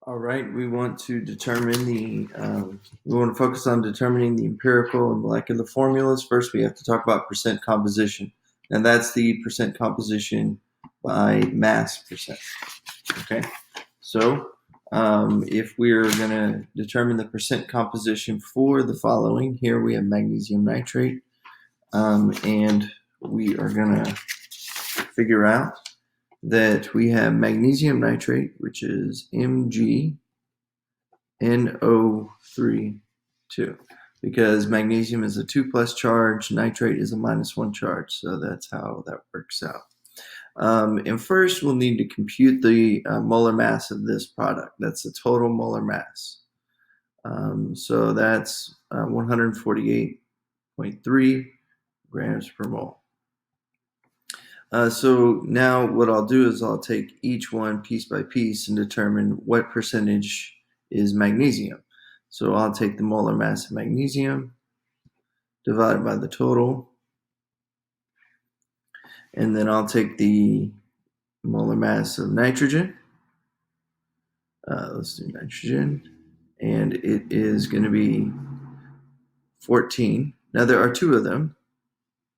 All right, we want to determine we want to focus on determining the empirical and molecular formulas. First, we have to talk about percent composition, and that's the percent composition by mass percent. Okay, so if we're going to determine the percent composition for the following, here we have magnesium nitrate, and we are going to figure out that we have magnesium nitrate, which is MgNO3 because magnesium is a 2+ charge, nitrate is a -1 charge, so that's how that works out. And first, we'll need to compute the molar mass of this product. That's the total molar mass. So that's 148.3 grams per mole. So now what I'll do is I'll take each one piece by piece and determine what percentage is magnesium. So I'll take the molar mass of magnesium divided by the total, and then I'll take the molar mass of nitrogen. Let's do nitrogen, and it is going to be 14. Now there are two of them,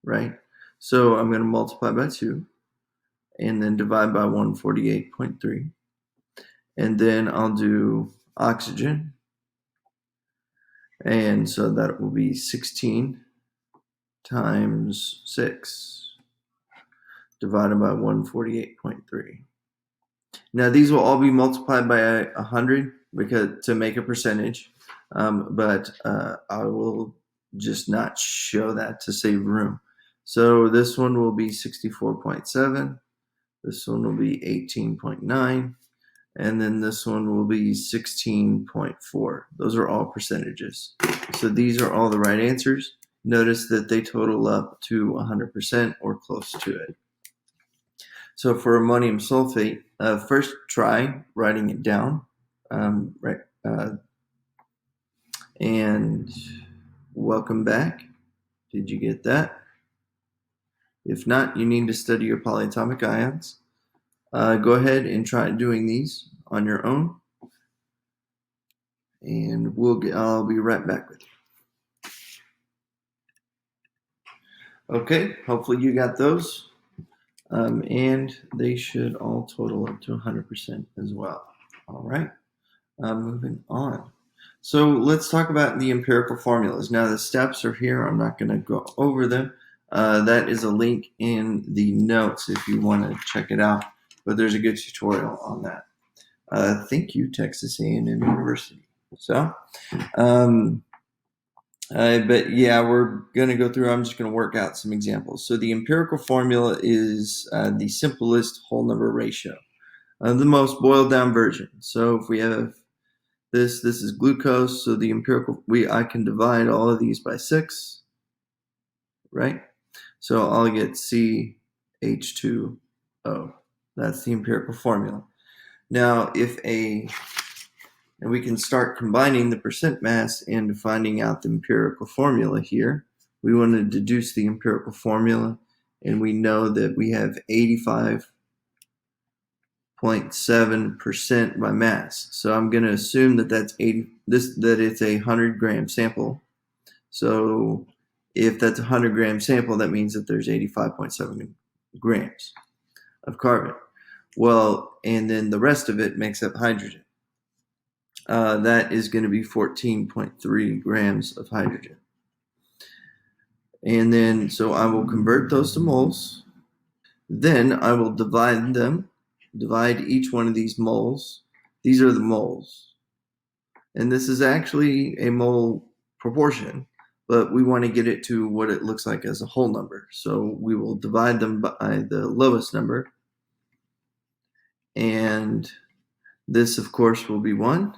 right? So I'm going to multiply by 2 and then divide by 148.3. And then I'll do oxygen. And so that will be 16 times 6 divided by 148.3. Now these will all be multiplied by 100 to make a percentage, but I will just not show that to save room. So this one will be 64.7, this one will be 18.9, and then this one will be 16.4. Those are all percentages. So these are all the right answers. Notice that they total up to 100% or close to it. So for ammonium sulfate, first try writing it down. And welcome back. Did you get that? If not, you need to study your polyatomic ions. Go ahead and try doing these on your own, and I'll be right back with you. Okay, hopefully you got those, and they should all total up to 100% as well. All right, moving on. So let's talk about the empirical formulas. Now the steps are here. I'm not going to go over them. That is a link in the notes if you want to check it out. But there's a good tutorial on that. Thank you, Texas A&M University. So, but yeah, we're going to go through. I'm just going to work out some examples. So the empirical formula is the simplest whole number ratio, the most boiled down version. So if we have this is glucose. So the empirical, I can divide all of these by 6, right? So I'll get CH2O. That's the empirical formula. Now, and we can start combining the percent mass and finding out the empirical formula here. We want to deduce the empirical formula, and we know that we have 85.7% by mass. So I'm going to assume that that it's a 100-gram sample. So if that's a 100-gram sample, that means that there's 85.7 grams of carbon. Well, and then the rest of it makes up hydrogen. That is going to be 14.3 grams of hydrogen. And then, so I will convert those to moles. Then I will divide each one of these moles. These are the moles. And this is actually a mole proportion, but we want to get it to what it looks like as a whole number. So we will divide them by the lowest number. And this, of course, will be 1.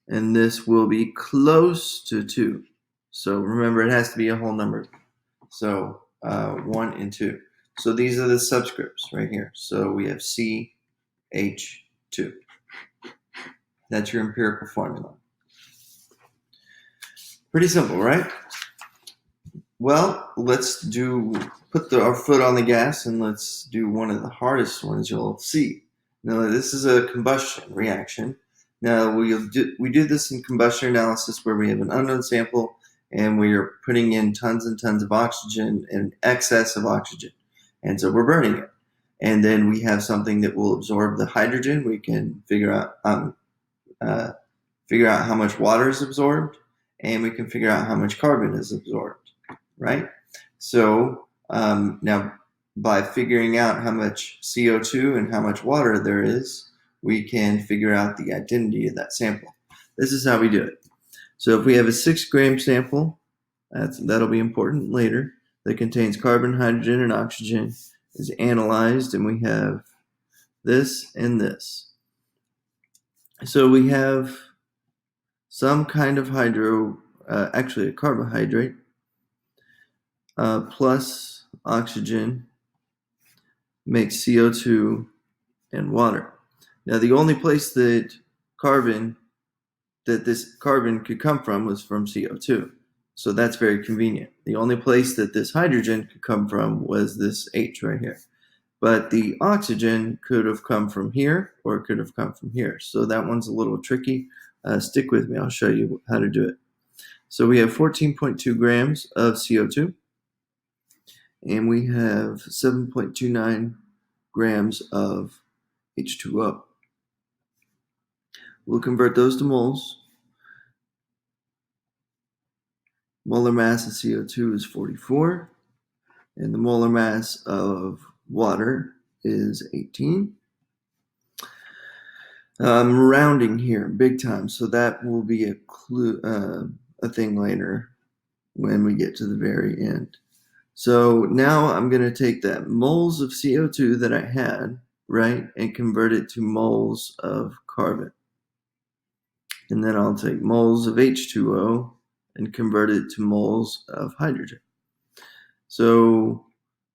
And this will be close to 2. So remember, it has to be a whole number. So 1 and 2. So these are the subscripts right here. So we have CH2. That's your empirical formula. Pretty simple, right? Well, let's put our foot on the gas and let's do one of the hardest ones you'll see. Now, this is a combustion reaction. Now we do this in combustion analysis where we have an unknown sample and we are putting in tons and tons of oxygen and excess of oxygen, and so we're burning it. And then we have something that will absorb the hydrogen. We can figure out how much water is absorbed, and we can figure out how much carbon is absorbed, right? So now by figuring out how much CO2 and how much water there is, we can figure out the identity of that sample. This is how we do it. So if we have a 6-gram sample, that'll be important later, that contains carbon, hydrogen, and oxygen, is analyzed, and we have this and this. So we have some kind of actually a carbohydrate, plus oxygen makes CO2 and water. Now the only place that this carbon could come from was from CO2. So that's very convenient. The only place that this hydrogen could come from was this H right here. But the oxygen could have come from here, or it could have come from here. So that one's a little tricky. Stick with me. I'll show you how to do it. So we have 14.2 grams of CO2, and we have 7.29 grams of H2O. We'll convert those to moles. Molar mass of CO2 is 44, and the molar mass of water is 18. I'm rounding here big time, so that will be a thing later when we get to the very end. So now I'm going to take that moles of CO2 that I had, right, and convert it to moles of carbon. And then I'll take moles of H2O and convert it to moles of hydrogen. So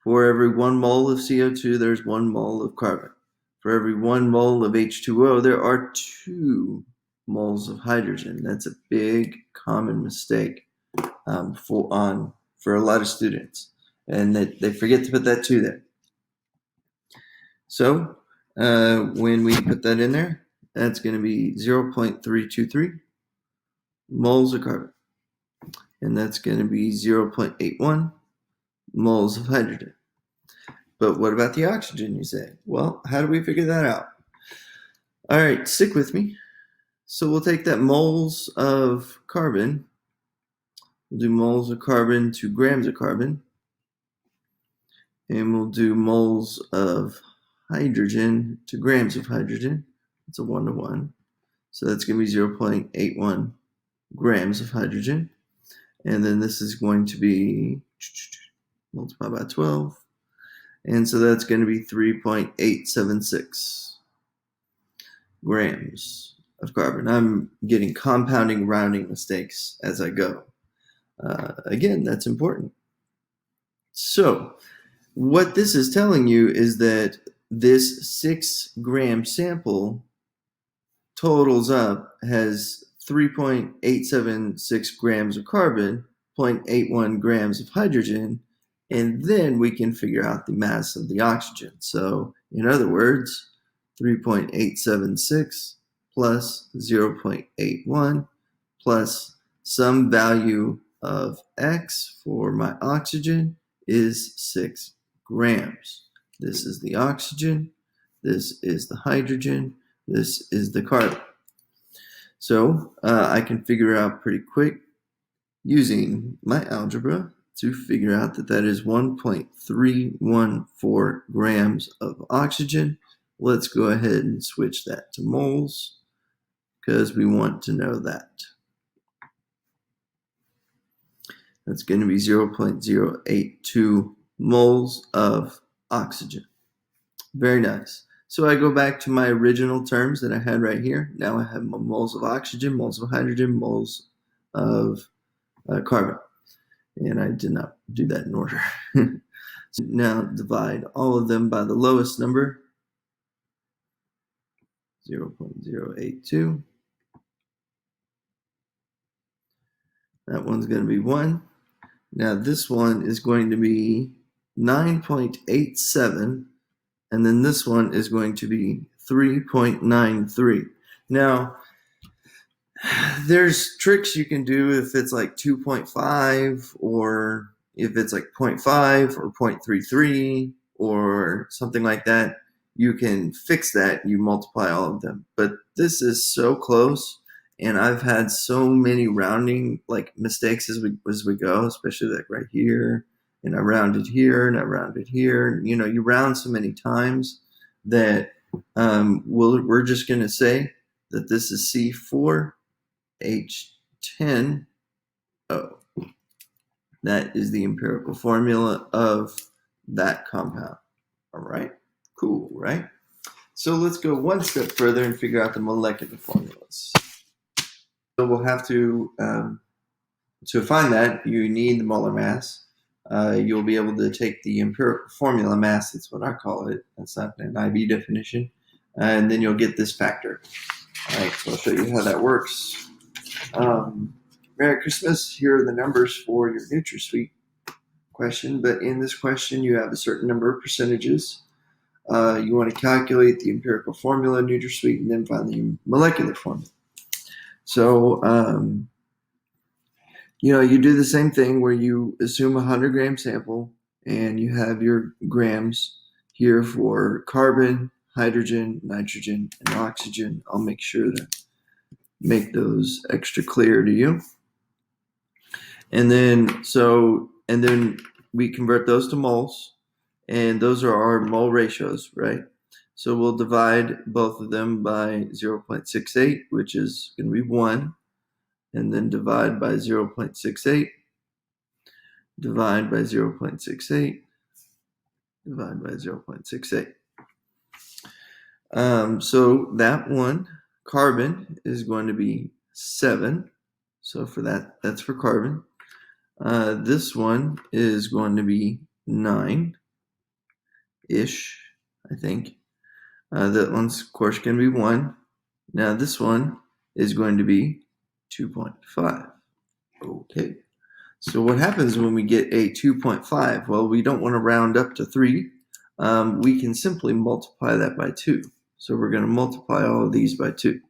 for every 1 mole of CO2, there's 1 mole of carbon. For every 1 mole of H2O, there are 2 moles of hydrogen. That's a big common mistake for a lot of students. And they forget to put that 2 there. So when we put that in there, that's going to be 0.323 moles of carbon. And that's going to be 0.81 moles of hydrogen. But what about the oxygen, you say? Well, how do we figure that out? All right, stick with me. So we'll take that moles of carbon. We'll do moles of carbon to grams of carbon. And we'll do moles of hydrogen to grams of hydrogen. It's a 1-to-1. So that's going to be 0.81 grams of hydrogen. And then this is going to be multiplied by 12. And so that's going to be 3.876 grams of carbon. I'm getting compounding rounding mistakes as I go. Again, that's important. So what this is telling you is that this 6-gram sample totals up, has 3.876 grams of carbon, 0.81 grams of hydrogen, and then we can figure out the mass of the oxygen. So in other words, 3.876 plus 0.81 plus some value of X for my oxygen is 6 grams. This is the oxygen, this is the hydrogen, this is the carbon. So I can figure out pretty quick using my algebra to figure out that that is 1.314 grams of oxygen. Let's go ahead and switch that to moles because we want to know that. That's going to be 0.082 moles of oxygen. Very nice. So I go back to my original terms that I had right here. Now I have moles of oxygen, moles of hydrogen, moles of carbon. And I did not do that in order. So now divide all of them by the lowest number, 0.082. That one's going to be 1. Now this one is going to be 9.87, and then this one is going to be 3.93. Now, There's tricks you can do if it's like 2.5 or if it's like 0.5 or 0.33 or something like that. You can fix that. You multiply all of them. But this is so close, and I've had so many rounding like mistakes as we go, especially like right here. And I rounded here and I rounded here. You know, you round so many times that we're just going to say that this is C4. H10O. That is the empirical formula of that compound. All right, cool, right? So let's go one step further and figure out the molecular formulas. So we'll have to find that, you need the molar mass. You'll be able to take the empirical formula mass, that's what I call it. That's not an IB definition. And then you'll get this factor. All right, so I'll show you how that works. Merry Christmas. Here are the numbers for your NutraSweet question. But in this question, you have a certain number of percentages. You want to calculate the empirical formula, NutraSweet, and then find the molecular formula. So, you do the same thing where you assume a 100-gram sample, and you have your grams here for carbon, hydrogen, nitrogen, and oxygen. I'll make sure to make those extra clear to you. And then we convert those to moles, and those are our mole ratios, right? So we'll divide both of them by 0.68, which is going to be 1, and then divide by 0.68, divide by 0.68, divide by 0.68. So that one, carbon, is going to be 7. So for that, that's for carbon. This one is going to be 9-ish, I think. That one's, of course, going to be 1. Now this one is going to be 2.5. Okay. So what happens when we get a 2.5? Well, we don't want to round up to 3. We can simply multiply that by 2. So we're going to multiply all of these by 2.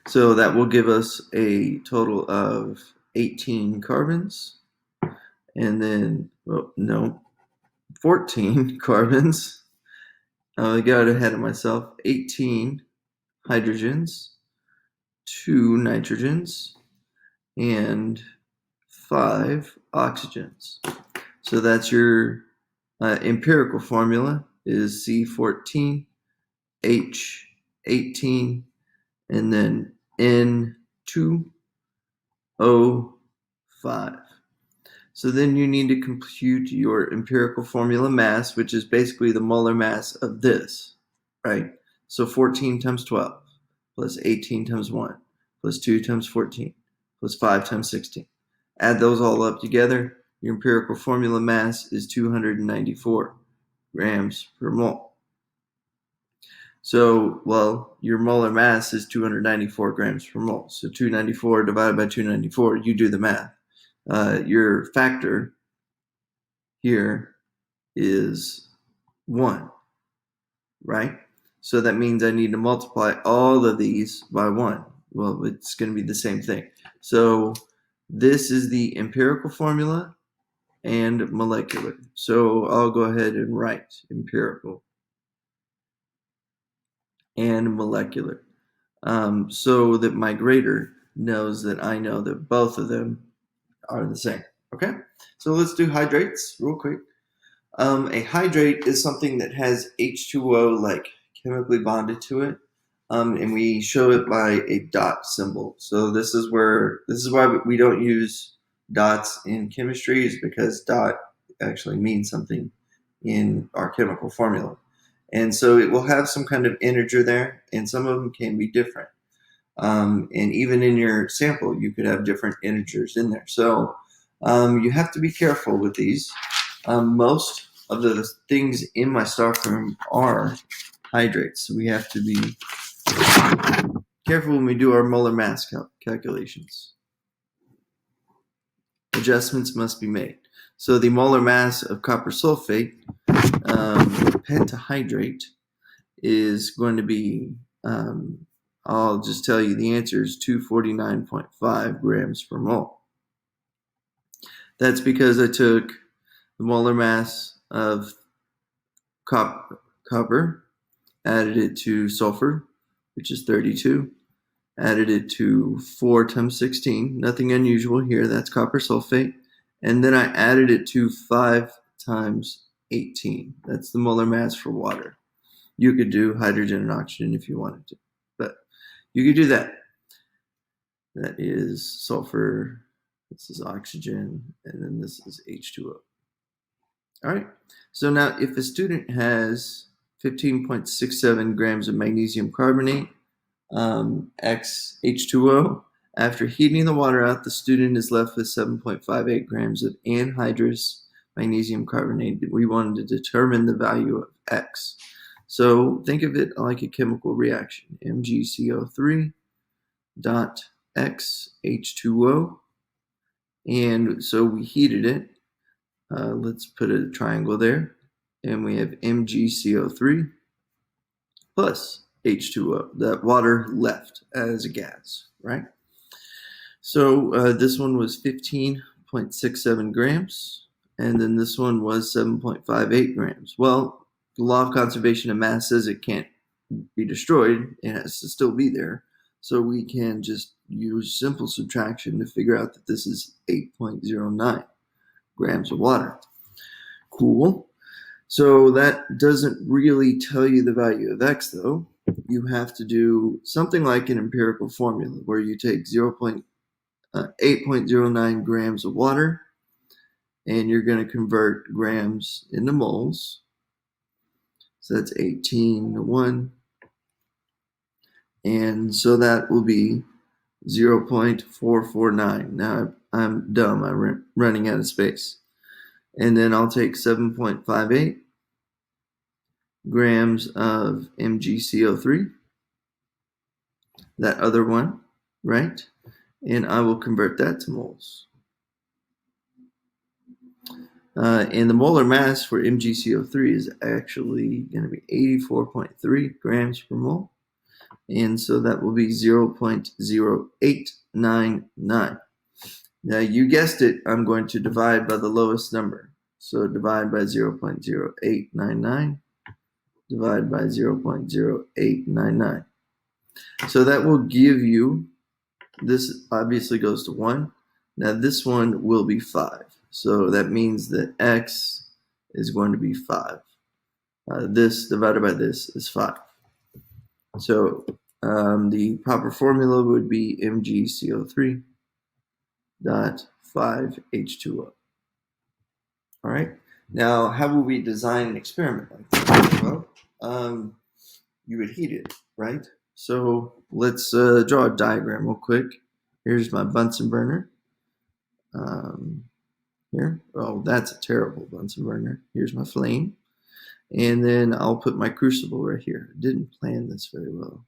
So that will give us a total of 18 carbons, and then, 14 carbons. I got ahead of myself. 18 hydrogens, 2 nitrogens, and 5 oxygens. So that's your empirical formula is C14, H18, and then N2O5. So then you need to compute your empirical formula mass, which is basically the molar mass of this, right? So 14 times 12 plus 18 times 1 plus 2 times 14 plus 5 times 16. Add those all up together. Your empirical formula mass is 294 grams per mole. So, your molar mass is 294 grams per mole. So 294 divided by 294, you do the math. Your factor here is 1, right? So that means I need to multiply all of these by 1. Well, it's going to be the same thing. So this is the empirical formula and molecular. So I'll go ahead and write empirical and molecular, so that my grader knows that I know that both of them are the same. Okay, so let's do hydrates real quick. A hydrate is something that has H2O like chemically bonded to it, and we show it by a dot symbol. So this is why we don't use dots in chemistry, is because dot actually means something in our chemical formula. And so it will have some kind of integer there, and some of them can be different. And even in your sample, you could have different integers in there. So you have to be careful with these. Most of the things in my stockroom are hydrates. So we have to be careful when we do our molar mass calculations. Adjustments must be made. So the molar mass of copper sulfate, pentahydrate, is going to be I'll just tell you the answer is 249.5 grams per mole. That's because I took the molar mass of copper, added it to sulfur, which is 32, added it to 4 times 16, nothing unusual here, that's copper sulfate, and then I added it to 5 times 18, that's the molar mass for water. You could do hydrogen and oxygen if you wanted to, but you could do that. That is sulfur, this is oxygen, and then this is H2O. All right, so now if a student has 15.67 grams of magnesium carbonate, X H2O, after heating the water out, the student is left with 7.58 grams of anhydrous magnesium carbonate. We wanted to determine the value of X. So think of it like a chemical reaction. MgCO3 dot X H2O. And so we heated it. Let's put a triangle there. And we have MgCO3 plus H2O, that water left as a gas, right? So this one was 15.67 grams, and then this one was 7.58 grams. Well, the law of conservation of mass says it can't be destroyed, it has to still be there. So we can just use simple subtraction to figure out that this is 8.09 grams of water. Cool. So that doesn't really tell you the value of X, though. You have to do something like an empirical formula where you take 8.09 grams of water and you're going to convert grams into moles. So that's 18 to 1. And so that will be 0.449. Now I'm dumb. I'm running out of space. And then I'll take 7.58 grams of MgCO3, that other one, right? And I will convert that to moles. And the molar mass for MgCO3 is actually going to be 84.3 grams per mole. And so that will be 0.0899. Now you guessed it, I'm going to divide by the lowest number. So divide by 0.0899, divide by 0.0899. So that will give you, this obviously goes to 1. Now this one will be 5. So that means that X is going to be 5. This divided by this is 5. So the proper formula would be MgCO3 dot 5H2O. All right. Now, how will we design an experiment like this? Well, you would heat it, right? So let's draw a diagram real quick. Here's my Bunsen burner. Here. Oh, that's a terrible Bunsen burner. Here's my flame. And then I'll put my crucible right here. I didn't plan this very well.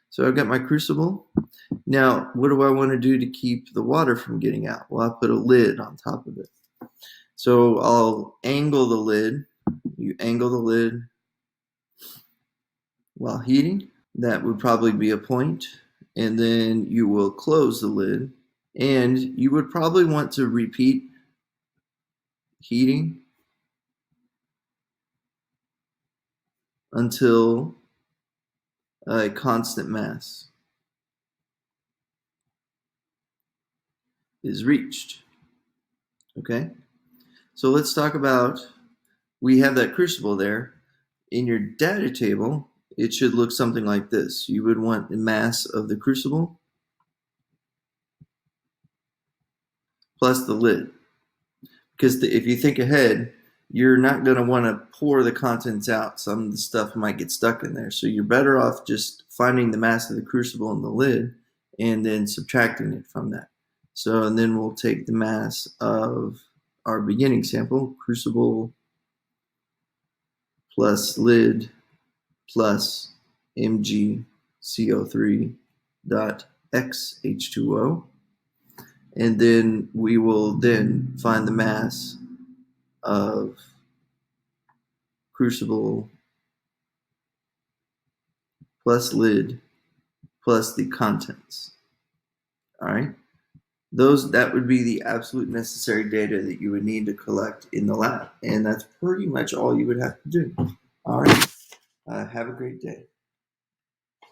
So I've got my crucible. Now, what do I want to do to keep the water from getting out? Well, I'll put a lid on top of it. So I'll angle the lid. You angle the lid while heating. That would probably be a point. And then you will close the lid. And you would probably want to repeat heating until a constant mass is reached. Okay? So let's talk about, we have that crucible there. In your data table, it should look something like this. You would want the mass of the crucible plus the lid. Because if you think ahead, you're not going to want to pour the contents out. Some of the stuff might get stuck in there. So you're better off just finding the mass of the crucible and the lid and then subtracting it from that. So, and then we'll take the mass of our beginning sample, crucible plus lid plus MgCO3 dot XH2O. And then we will then find the mass of crucible plus lid plus the contents. All right. That would be the absolute necessary data that you would need to collect in the lab. And that's pretty much all you would have to do. All right. Have a great day.